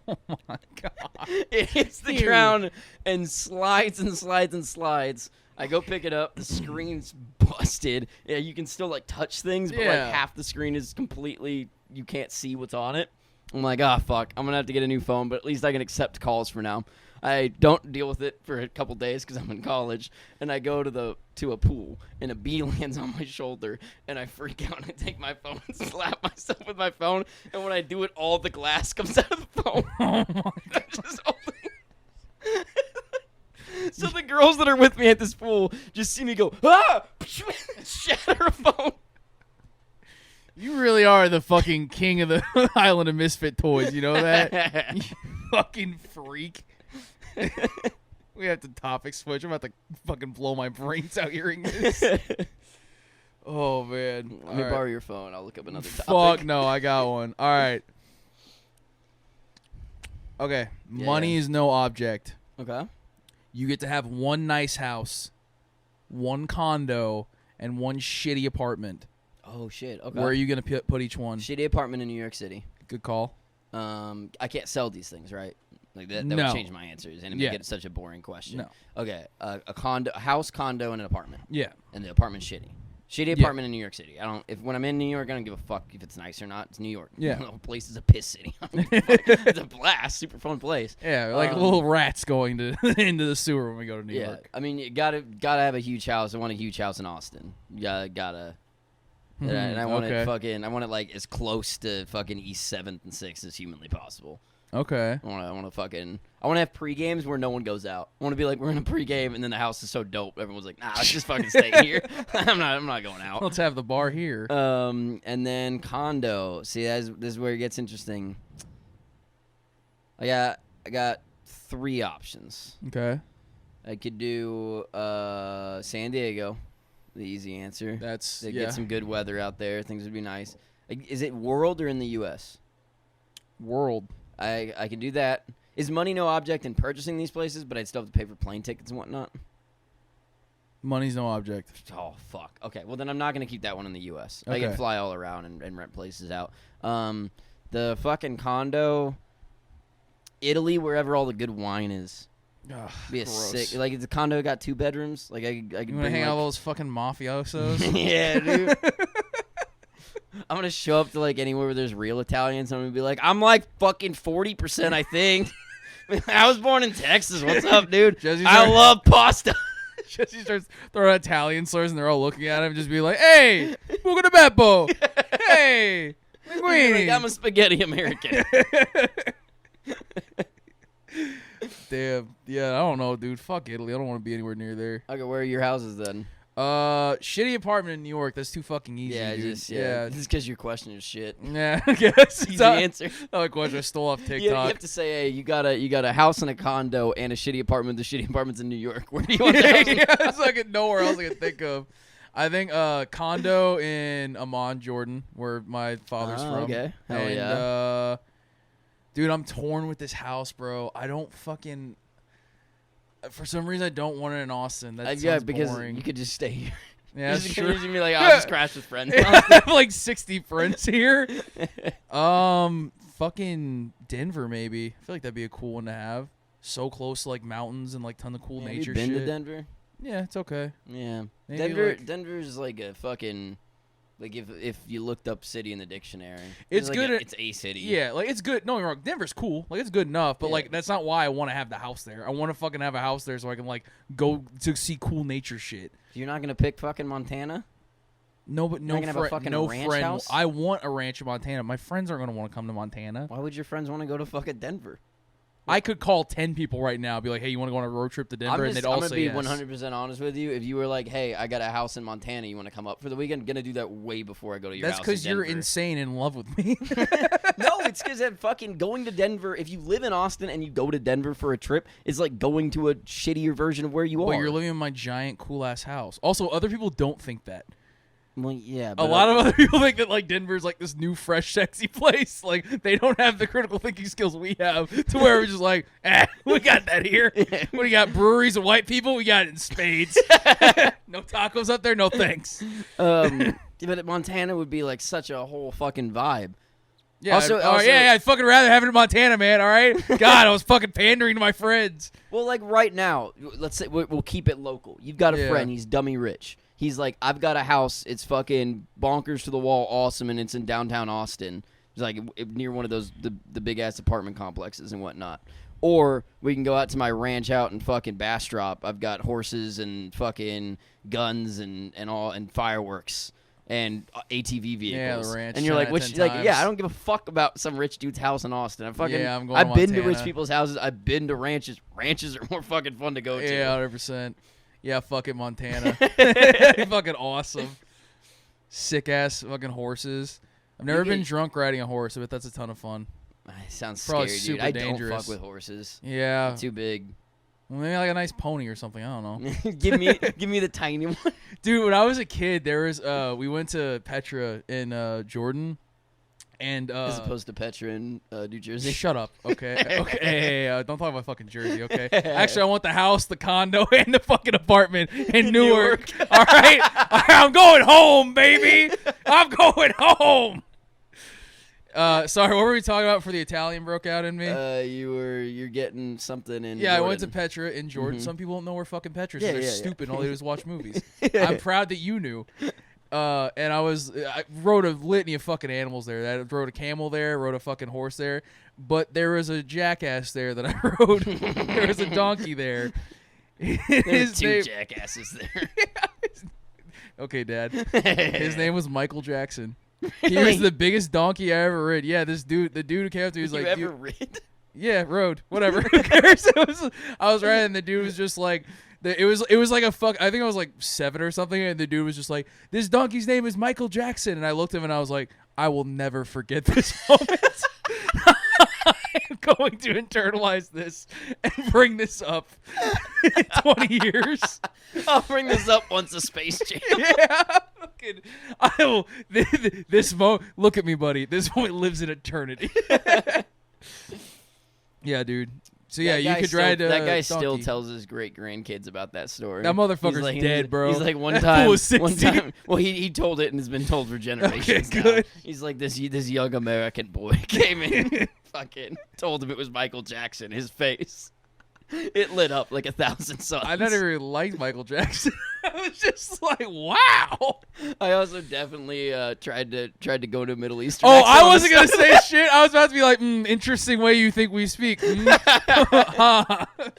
my God. It hits the ground and slides and slides and slides. I go pick it up. The screen's busted. Yeah, you can still, like, touch things, but, like, half the screen is completely – you can't see what's on it. I'm like, fuck. I'm going to have to get a new phone, but at least I can accept calls for now. I don't deal with it for a couple days because I'm in college, and I go to a pool, and a bee lands on my shoulder, and I freak out and I take my phone and slap myself with my phone, and when I do it, all the glass comes out of the phone. Oh, my God. So the girls that are with me at this pool just see me go, shatter a phone. You really are the fucking king of the Island of Misfit Toys. You know that? You fucking freak. We have to topic switch. I'm about to fucking blow my brains out hearing this. Oh, man. Let me borrow your phone. I'll look up another topic. Fuck no, I got one. All right. Okay. Yeah. Money is no object. Okay. You get to have one nice house, one condo, and one shitty apartment. Oh, shit. Okay. Where are you going to put each one? Shitty apartment in New York City. Good call. I can't sell these things, right? Like that No. would change my answers and make it such a boring question. No. Okay. A house, condo, and an apartment. Yeah. And the apartment's shitty. Shitty apartment in New York City. When I'm in New York, I don't give a fuck if it's nice or not. It's New York. Yeah. The whole place is a piss city. It's a blast. Super fun place. Yeah, like little rats going to into the sewer when we go to New York. I mean, you gotta have a huge house. I want a huge house in Austin. You gotta. And I want it I want it like as close to fucking East 7th and 6th as humanly possible. Okay. I want to have pre-games where no one goes out. I want to be like, we're in a pre-game, and then the house is so dope, everyone's like, nah, let's just fucking stay here. I'm not going out. Let's have the bar here. And then condo. See, this is where it gets interesting. I got 3 options. Okay. I could do San Diego, the easy answer. Get some good weather out there. Things would be nice. Is it world or in the U.S.? World. I can do that. Is money no object in purchasing these places, but I'd still have to pay for plane tickets and whatnot? Money's no object. Oh, fuck. Okay, well, then I'm not going to keep that one in the U.S. I Okay. can fly all around and rent places out. The fucking condo, Italy, wherever all the good wine is. Ugh, Be a gross. sick. Like, the condo got 2 bedrooms. Like, I could You want to bring, hang out with like, those fucking mafiosos? yeah, dude. I'm going to show up to, like, anywhere where there's real Italians. I'm going to be like, I'm, like, fucking 40%, I think. I was born in Texas. What's up, dude? I love pasta. Jesse starts throwing Italian slurs, and they're all looking at him and just be like, hey, buco de beppo. Hey, linguini. Like, I'm a spaghetti American. Damn. Yeah, I don't know, dude. Fuck Italy. I don't want to be anywhere near there. Okay, where are your houses then? Shitty apartment in New York. That's too fucking easy, Yeah, dude. just Just because your question is shit. Yeah, I guess. Easy answer. Another question I stole off TikTok. You have to say, hey, you got a house and a condo and a shitty apartment. The shitty apartment's in New York. Where do you want the house? Yeah, it's like nowhere else I can think of. I think condo in Amman, Jordan, where my father's from. Okay. Hell and, yeah. Dude, I'm torn with this house, bro. I don't fucking. For some reason, I don't want it in Austin. That sounds because boring. you could just stay here. Yeah, that's You're true. just gonna be like, I'll just crash with friends. I have like 60 friends here. Fucking Denver, maybe. I feel like that'd be a cool one to have. So close to like mountains and like ton of cool nature Have you been shit. to Denver? Yeah, it's okay. Yeah. Maybe, Denver's like a fucking Like if you looked up city in the dictionary, It's like good. It's a city. Yeah, like it's good. No, you're wrong. Denver's cool. Like it's good enough, but Yeah. like that's not why I want to have the house there. I want to fucking have a house there so I can like go to see cool nature shit. You're not gonna pick fucking Montana? No, but You're not gonna have a fucking no ranch friend. house? I want a ranch in Montana. My friends aren't gonna want to come to Montana. Why would your friends want to go to fucking Denver? I could call 10 people right now, and be like, "Hey, you want to go on a road trip to Denver?" And they'd all I'm say gonna yes. be 100% honest with you. If you were like, "Hey, I got a house in Montana. You want to come up for the weekend?" I'm gonna do that way before I go to your That's house. because you're Denver. insane in love with me. No, it's because fucking going to Denver. If you live in Austin and you go to Denver for a trip, it's like going to a shittier version of where you But are. you're living in my giant cool ass house. Also, other people don't think that. Well, yeah, A but lot of other people think that like Denver's like this new, fresh, sexy place. Like they don't have the critical thinking skills we have to where we're just like, we got that here. What do you got? Breweries and white people? We got it in spades. No tacos up there? No thanks. But Montana would be like such a whole fucking vibe. Yeah, Also- yeah, I'd fucking rather have it in Montana, man. All right. God, I was fucking pandering to my friends. Well, like right now, let's say we'll keep it local. You've got a Yeah. friend. He's dummy rich. He's like, I've got a house. It's fucking bonkers to the wall, awesome, and it's in downtown Austin. It's like near one of those the big ass apartment complexes and whatnot. Or we can go out to my ranch out in fucking Bastrop. I've got horses and fucking guns and all and fireworks and ATV vehicles. Yeah, the ranch, and you're like, 10 which like, times. yeah, I don't give a fuck about some rich dude's house in Austin. I've Yeah, been to rich Montana. people's houses. I've been to ranches. Ranches are more fucking fun to go to. Yeah, 100%. Yeah, fucking Montana. Fucking awesome. Sick ass fucking horses. I've never been drunk riding a horse, but that's a ton of fun. It sounds Probably scary, super dude. I dangerous. don't fuck with horses. Yeah. They're too big. Well, maybe like a nice pony or something. I don't know. give me the tiny one. Dude, when I was a kid, there was we went to Petra in Jordan, and As opposed to Petra in New Jersey. shut up, okay? Okay, hey, don't talk about fucking Jersey, okay? Actually, I want the house, the condo, and the fucking apartment in Newark. All right, I'm going home, baby. I'm going home. Sorry, what were we talking about before the Italian broke out in me? You're getting something in. Yeah, Jordan. I went to Petra in Jordan. Mhm. Some people don't know where fucking Petra is. Yeah, They're yeah, stupid. yeah. And all they do is watch movies. I'm proud that you knew. And I rode a litany of fucking animals there. I rode a camel there, rode a fucking horse there. But there was a jackass there that I rode. There was a donkey there. There's two jackasses there. Okay, Dad. His name was Michael Jackson. He was the biggest donkey I ever rid. Yeah, the dude who came up to me was like, you ever "Dude, rid? yeah, rode, whatever. Who cares?" I was riding, and the dude was just like, it was like a fuck. I think I was like 7 or something, and the dude was just like, "This donkey's name is Michael Jackson," and I looked at him and I was like, "I will never forget this moment. I'm going to internalize this and bring this up in 20 years." I'll bring this up once a Space Jam. Yeah. Fucking, I will. This moment. Look at me, buddy. This moment lives in eternity. Yeah, dude. So yeah, you could ride. That guy still donkey. tells his great grandkids about that story. That motherfucker's He's like, dead, bro. He's like one That time. fool was 60. One time. Well, he told it and has been told for generations. Okay, now. good. He's like this young American boy came in, fucking told him it was Michael Jackson. His face, it lit up like 1,000 suns. I never really liked Michael Jackson. I was just like, wow. I also definitely tried to go to Middle Eastern. Oh, accent I on wasn't the gonna side. say shit. I was about to be like, interesting way you think we speak.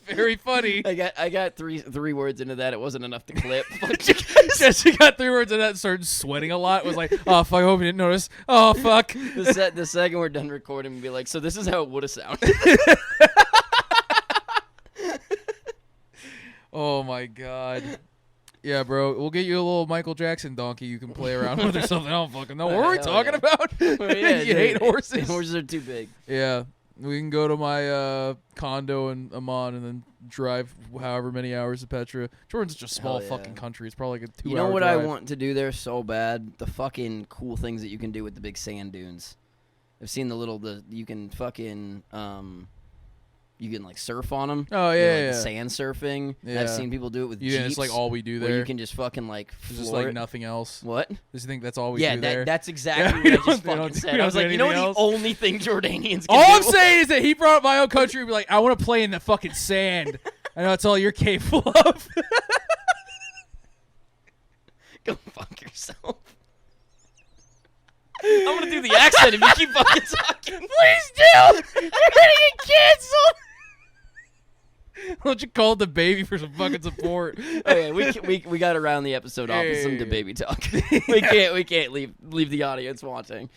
Very funny. I got three words into that. It wasn't enough to clip. Jesse got 3 words and that started sweating a lot. Was like, oh fuck, I hope you didn't notice. Oh fuck. The second we're done recording, we'll be like, so this is how it would have sounded. Oh my god. Yeah, bro. We'll get you a little Michael Jackson donkey you can play around with or something. I don't fucking know. What were we Hell talking yeah. about? Well, yeah, You hate horses? Horses are too big. Yeah. We can go to my condo in Amman and then drive however many hours to Petra. Jordan's such a small Hell yeah. fucking country. It's probably like a 2 hour You know what drive. I want to do there so bad? The fucking cool things that you can do with the big sand dunes. I've seen you can fucking you can like surf on them. Oh, You know, yeah, like yeah. the sand surfing. Yeah. I've seen people do it with Yeah, Jeeps. it's like all we do where there. you can just fucking like There's just floor like it. nothing else. What? Just think that's all we Yeah, do there. that's Yeah, exactly we what I just don't- we fucking don't do- said. we I was don't like, do you know anything the else? only thing Jordanians can All do? I'm saying is that he brought up my own country and be like, I want to play in the fucking sand. I know that's all you're capable of. Go fuck yourself. I'm gonna do the accent if you keep fucking talking. Please do. You're gonna get canceled. Why don't you call DaBaby for some fucking support? Okay, we got to round the episode off with some DaBaby talk. we can't leave the audience wanting.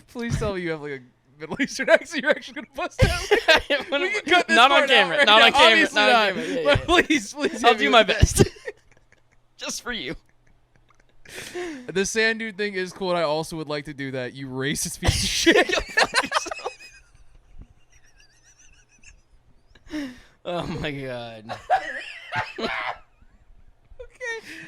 Please tell me you have like a Middle Eastern accent you're actually gonna bust out. We can cut this not on part camera. out Not now. on camera. Obviously Not on not. camera. Yeah, But yeah. please. I'll do my best. Just for you. The sand dude thing is cool, and I also would like to do that. You racist piece of shit. Oh my god.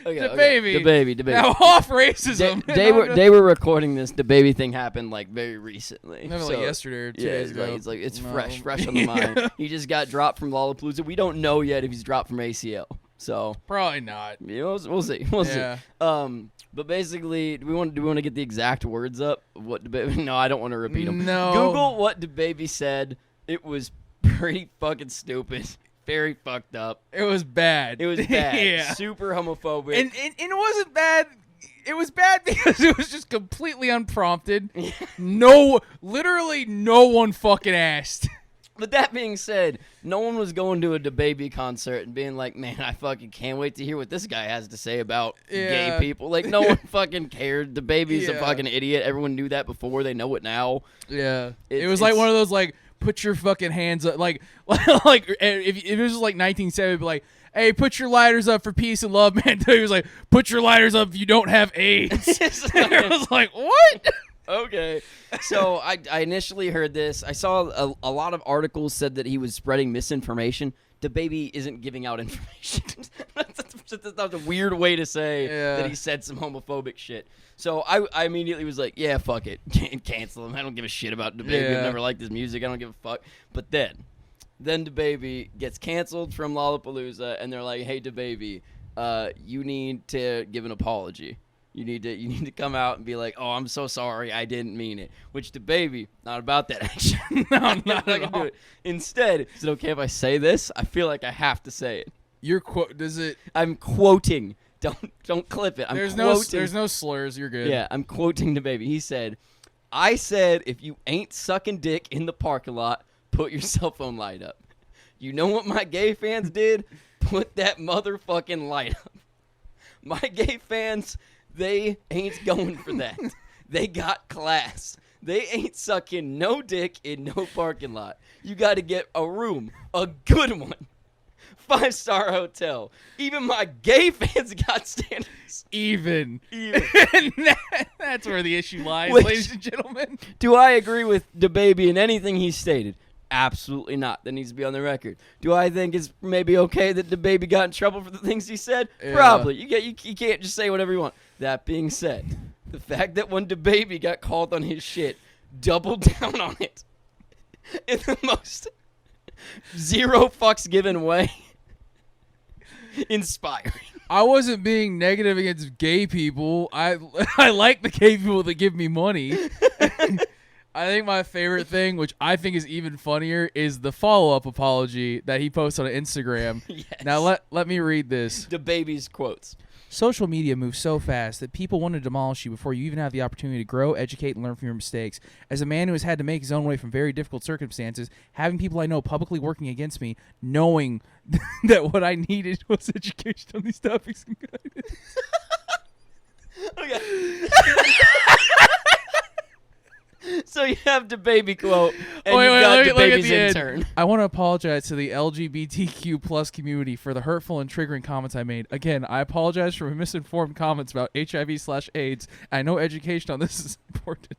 Okay, DaBaby. DaBaby. Now off racism. They were recording this. DaBaby thing happened like very recently. Maybe like yesterday or 2 days ago. It's fresh on the mind. He just got dropped from Lollapalooza. We don't know yet if he's dropped from ACL. So probably not. Yeah, we'll see. We'll see. But basically, do we want to get the exact words up? What DaBaby? No, I don't want to repeat them. No. Google what DaBaby said. It was pretty fucking stupid. Very fucked up. It was bad. It was bad. Yeah. Super homophobic. And it wasn't bad. It was bad because it was just completely unprompted. Literally no one fucking asked. But that being said, no one was going to a DaBaby concert and being like, man, I fucking can't wait to hear what this guy has to say about gay people. Like, no one fucking cared. DaBaby's a fucking idiot. Everyone knew that before. They know it now. Yeah. It was like one of those, like, put your fucking hands up. Like if it was like 1970, it'd be like, hey, put your lighters up for peace and love, man. He was like, put your lighters up if you don't have AIDS. I was like, what? Okay. So I initially heard this. I saw a lot of articles said that he was spreading misinformation. DaBaby isn't giving out information. That's a weird way to say that he said some homophobic shit. So I immediately was like, yeah, fuck it. Cancel him. I don't give a shit about DaBaby. I've never liked his music. I don't give a fuck. But then DaBaby gets canceled from Lollapalooza, and they're like, hey, DaBaby, you need to give an apology. You need to come out and be like, oh, I'm so sorry, I didn't mean it. Which DaBaby, not about that action. No, I'm not gonna do it. Instead, is it okay if I say this? I feel like I have to say it. Your quote does it? I'm quoting. Don't clip it. There's no slurs. You're good. Yeah, I'm quoting DaBaby. He said, I said if you ain't sucking dick in the parking lot, put your cell phone light up. You know what my gay fans did? Put that motherfucking light up. My gay fans, they ain't going for that. They got class. They ain't sucking no dick in no parking lot. You got to get a room, a good one. 5-star hotel. Even my gay fans got standards. Even. That's where the issue lies, ladies and gentlemen. Do I agree with DaBaby in anything he stated? Absolutely not. That needs to be on the record. Do I think it's maybe okay that DaBaby got in trouble for the things he said? Yeah. Probably. You can't just say whatever you want. That being said, the fact that when DaBaby got called on his shit, doubled down on it in the most zero fucks given way. Inspiring. I wasn't being negative against gay people. I like the gay people that give me money. I think my favorite thing, which I think is even funnier, is the follow-up apology that he posted on Instagram. Yes. Now let me read this. DaBaby's quotes. Social media moves so fast that people want to demolish you before you even have the opportunity to grow, educate, and learn from your mistakes. As a man who has had to make his own way from very difficult circumstances, having people I know publicly working against me, knowing that what I needed was education on these topics and guidance. Okay. So you have DaBaby quote, and wait, you got look at DaBaby's the end. intern. I want to apologize to the LGBTQ plus community for the hurtful and triggering comments I made. Again, I apologize for misinformed comments about HIV/AIDS. I know education on this is important.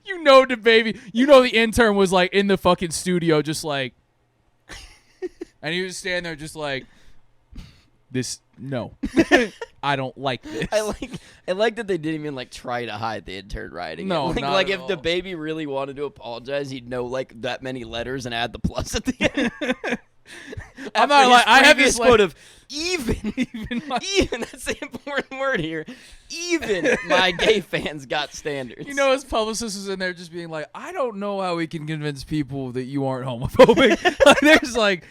You know DaBaby. You know the intern was like in the fucking studio just like, and he was standing there just like, this, no. I don't like this. I like that they didn't even like try to hide the intern writing. No, it. not if at all. DaBaby really wanted to apologize, he'd know like that many letters and add the plus at the end. I'm not like I have this quote of even. That's the important word here. Even my gay fans got standards. You know, his publicist was in there just being like, I don't know how we can convince people that you aren't homophobic. Like, there's like,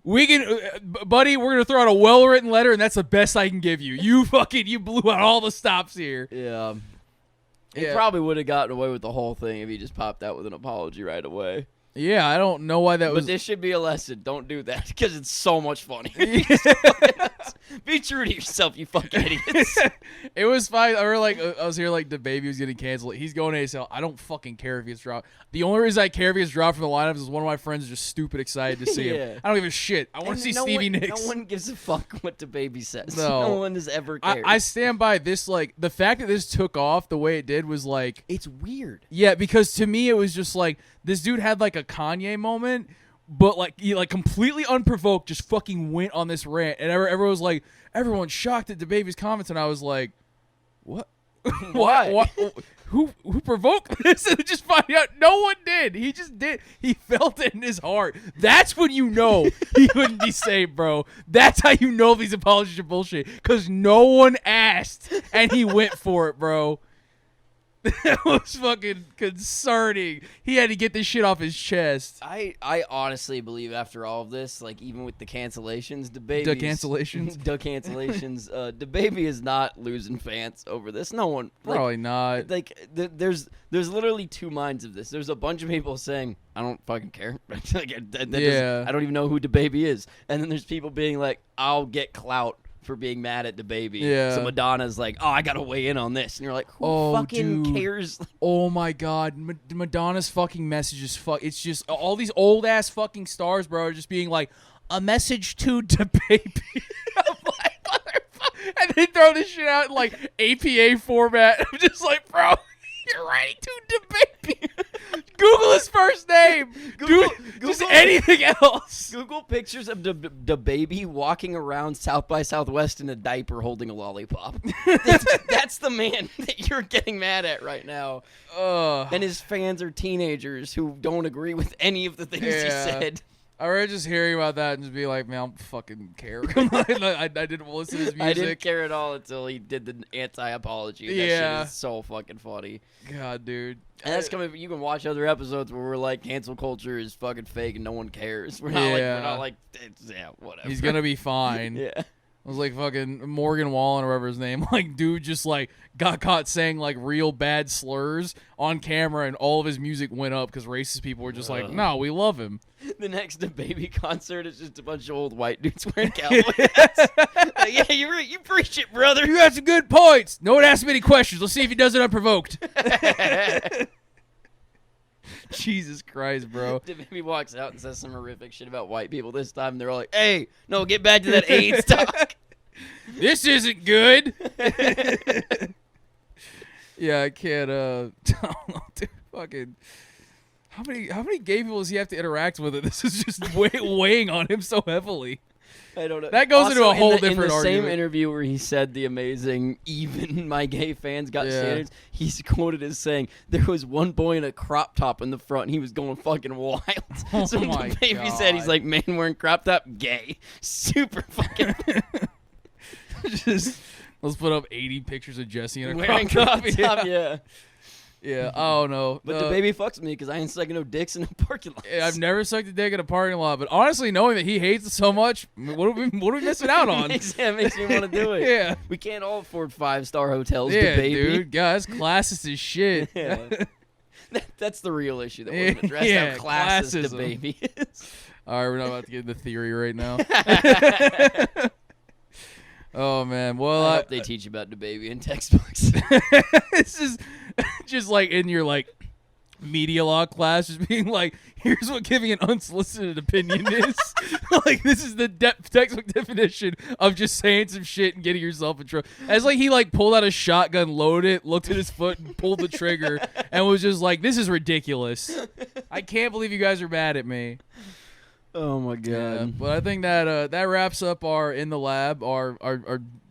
we can, buddy, we're going to throw out a well-written letter, and that's the best I can give you. You blew out all the stops here. Yeah. He probably would have gotten away with the whole thing if he just popped out with an apology right away. Yeah, I don't know why that was. But this should be a lesson. Don't do that because it's so much funny. Be true to yourself, you fucking idiots. It was fine. I was here like DaBaby was getting canceled. He's going to ASL. I don't fucking care if he gets dropped. The only reason I care if he gets dropped from the lineup is one of my friends is just stupid excited to see him. I don't give a shit. I want to see Stevie Nicks. No one gives a fuck what DaBaby says. No one has ever cared. I stand by this. Like the fact that this took off the way it did was like it's weird. Yeah, because to me it was just like this dude had like a Kanye moment. But like he like completely unprovoked just fucking went on this rant and everyone was like everyone's shocked at DaBaby's comments and I was like, what? Why? What? Who provoked this? And just find out no one did. He just did. He felt it in his heart. That's when you know he couldn't be saved, bro. That's how you know these apologies are bullshit. Because no one asked and he went for it, bro. That was fucking concerning. He had to get this shit off his chest. I honestly believe after all of this, like even with the cancellations, DaBaby DaBaby is not losing fans over this. No one, probably not. Like there's literally two minds of this. There's a bunch of people saying I don't fucking care. I don't even know who DaBaby is. And then there's people being like, I'll get clout for being mad at DaBaby. Yeah. So Madonna's like, oh, I gotta weigh in on this, and you're like, who fucking cares? Oh my god, Madonna's fucking message is It's just all these old ass fucking stars, bro, are just being like a message to DaBaby. I'm like, motherfucker, and they throw this shit out in like APA format. I'm just like, bro, you're writing to DaBaby. Google his first name. Google just anything else. Google pictures of DaBaby walking around South by Southwest in a diaper holding a lollipop. That's the man that you're getting mad at right now. And his fans are teenagers who don't agree with any of the things he said. I remember just hearing about that and just be like, man, I don't fucking care. I didn't listen to his music. I didn't care at all until he did the anti-apology. That shit is so fucking funny. God, dude. And that's coming. You can watch other episodes where we're like, cancel culture is fucking fake and no one cares. We're not like, whatever. He's gonna be fine. Yeah. It was like fucking Morgan Wallen or whatever his name. Like, dude just like got caught saying like real bad slurs on camera, and all of his music went up because racist people were just like, no, we love him. The next DaBaby concert is just a bunch of old white dudes wearing cowboy hats. Yeah, you're right. You preach it, brother. You got some good points. No one asked him any questions. Let's see if he does it unprovoked. Jesus Christ, bro. DaBaby walks out and says some horrific shit about white people this time. They're all like, hey, no, get back to that AIDS talk. This isn't good. Yeah, I can't, I don't know, dude, fucking, how many gay people does he have to interact with? This is just weighing on him so heavily. I don't know. That goes into a whole different argument. In the same interview where he said the amazing, even my gay fans got standards, he's quoted as saying, there was one boy in a crop top in the front, and he was going fucking wild. So my DaBaby God. said, he's like, man wearing crop top, gay. Super fucking... Just, let's put up 80 pictures of Jesse in a wearing crop top, yeah. Yeah, oh no. But DaBaby fucks with me because I ain't sucking no dicks in a parking lot. I've never sucked a dick in a parking lot, but honestly, knowing that he hates it so much, what are we missing out on? It makes me want to do it. Yeah. We can't all afford 5-star hotels, yeah, DaBaby. dude. God, that's classist as shit. Yeah. That's the real issue that we're addressing. Yeah, How classist classism. DaBaby is. All right, we're not about to get into theory right now. Oh, man. Well, I hope they teach you about DaBaby in textbooks. This is just like in your like media law class, just being like, here's what giving an unsolicited opinion is. Like, this is the textbook definition of just saying some shit and getting yourself in trouble. As like he like pulled out a shotgun, loaded it, looked at his foot, and pulled the trigger, and was just like, this is ridiculous. I can't believe you guys are mad at me. Oh my god! Yeah, but I think that that wraps up our in the lab, our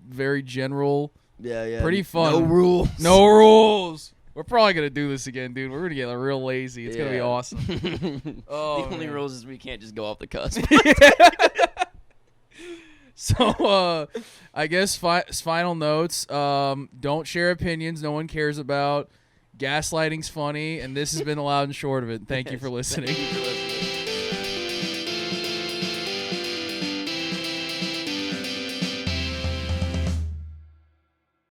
very general, pretty fun. No rules. No rules. We're probably gonna do this again, dude. We're gonna get real lazy. It's gonna be awesome. Oh, the only rules is we can't just go off the cusp. So, I guess final notes. Don't share opinions no one cares about. Gaslighting's funny, and this has been the loud and short of it. Thank you for listening. Thank you for listening.